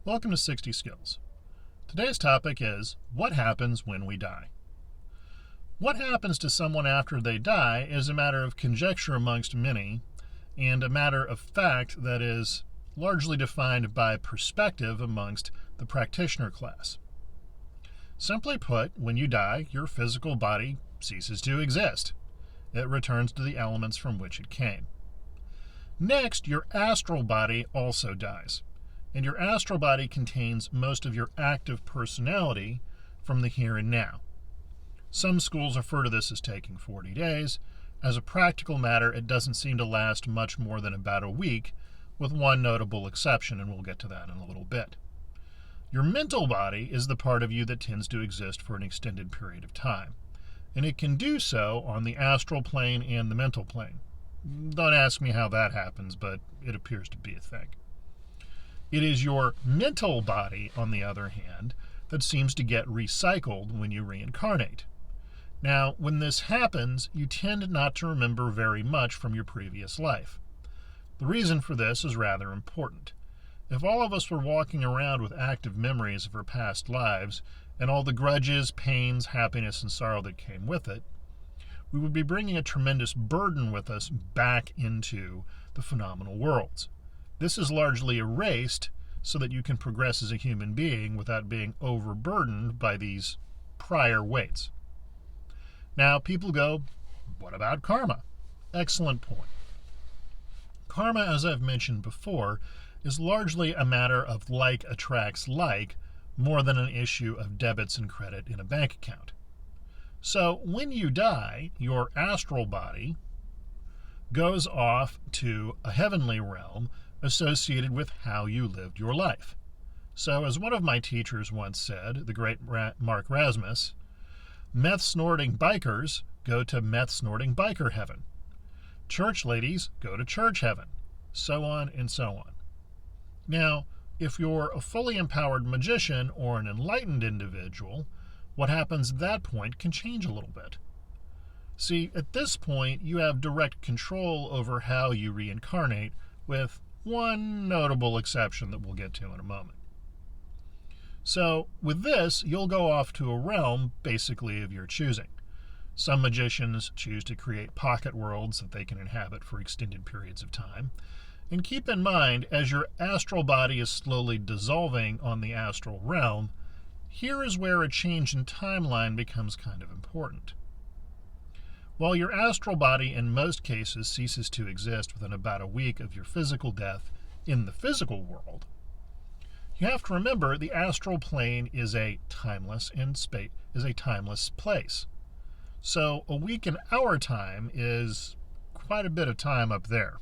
Welcome to 60 Skills. Today's topic is, what happens when we die? What happens to someone after they die is a matter of conjecture amongst many, and a matter of fact that is largely defined by perspective amongst the practitioner class. Simply put, when you die, your physical body ceases to exist. It returns to the elements from which it came. Next, your astral body also dies. And your astral body contains most of your active personality from the here and now. Some schools refer to this as taking 40 days. As a practical matter, it doesn't seem to last much more than about a week, with one notable exception, and we'll get to that in a little bit. Your mental body is the part of you that tends to exist for an extended period of time, and it can do so on the astral plane and the mental plane. Don't ask me how that happens, but it appears to be a thing. It is your mental body, on the other hand, that seems to get recycled when you reincarnate. Now, when this happens, you tend not to remember very much from your previous life. The reason for this is rather important. If all of us were walking around with active memories of our past lives and all the grudges, pains, happiness, and sorrow that came with it, we would be bringing a tremendous burden with us back into the phenomenal worlds. This is largely erased so that you can progress as a human being without being overburdened by these prior weights. Now, people go, what about karma? Excellent point. Karma, as I've mentioned before, is largely a matter of like attracts like more than an issue of debits and credit in a bank account. So when you die, your astral body goes off to a heavenly realm associated with how you lived your life. So as one of my teachers once said, the great Mark Rasmus, meth-snorting bikers go to meth-snorting biker heaven. Church ladies go to church heaven, so on and so on. Now, if you're a fully empowered magician or an enlightened individual, what happens at that point can change a little bit. See, at this point, you have direct control over how you reincarnate, with one notable exception that we'll get to in a moment. So, with this, you'll go off to a realm, basically, of your choosing. Some magicians choose to create pocket worlds that they can inhabit for extended periods of time. And keep in mind, as your astral body is slowly dissolving on the astral realm, here is where a change in timeline becomes kind of important. While your astral body in most cases ceases to exist within about a week of your physical death in the physical world, you have to remember the astral plane is a timeless place. So a week in our time is quite a bit of time up there.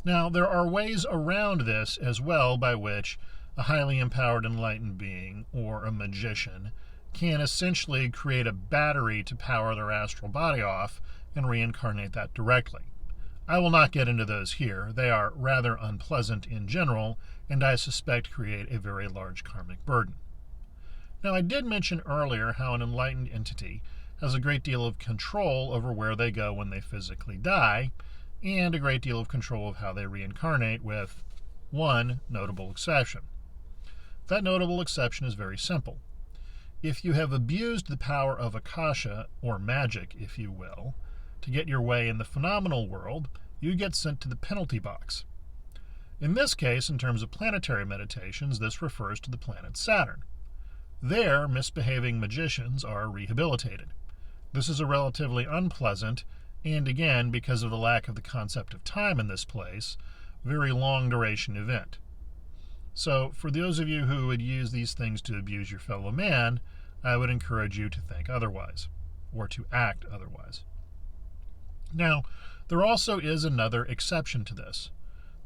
Now, there are ways around this as well by which a highly empowered enlightened being or a magician can essentially create a battery to power their astral body off and reincarnate that directly. I will not get into those here. They are rather unpleasant in general, and I suspect create a very large karmic burden. Now, I did mention earlier how an enlightened entity has a great deal of control over where they go when they physically die, and a great deal of control of how they reincarnate, with one notable exception. That notable exception is very simple. If you have abused the power of Akasha, or magic, if you will, to get your way in the phenomenal world, you get sent to the penalty box. In this case, in terms of planetary meditations, this refers to the planet Saturn. There, misbehaving magicians are rehabilitated. This is a relatively unpleasant, and again, because of the lack of the concept of time in this place, very long duration event. So, for those of you who would use these things to abuse your fellow man, I would encourage you to think otherwise, or to act otherwise. Now, there also is another exception to this.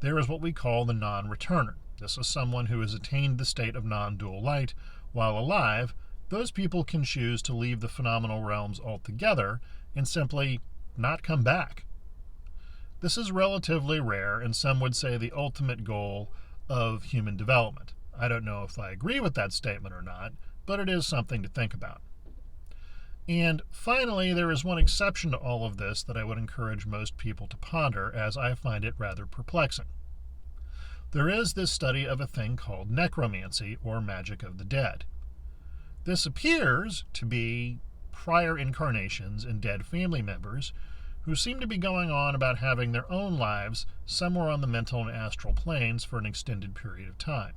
There is what we call the non-returner. This is someone who has attained the state of non-dual light while alive. Those people can choose to leave the phenomenal realms altogether and simply not come back. This is relatively rare, and some would say the ultimate goal of human development. I don't know if I agree with that statement or not, but it is something to think about. And finally, there is one exception to all of this that I would encourage most people to ponder, as I find it rather perplexing. there is this study of a thing called necromancy, or magic of the dead. This appears to be prior incarnations and dead family members who seem to be going on about having their own lives somewhere on the mental and astral planes for an extended period of time.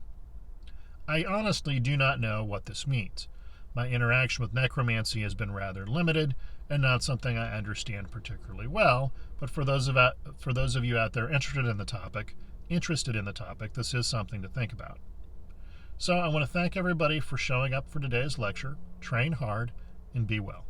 I honestly do not know what this means. My interaction with necromancy has been rather limited and not something I understand particularly well, but for those of you out there interested in the topic, this is something to think about. So I want to thank everybody for showing up for today's lecture. Train hard and be well.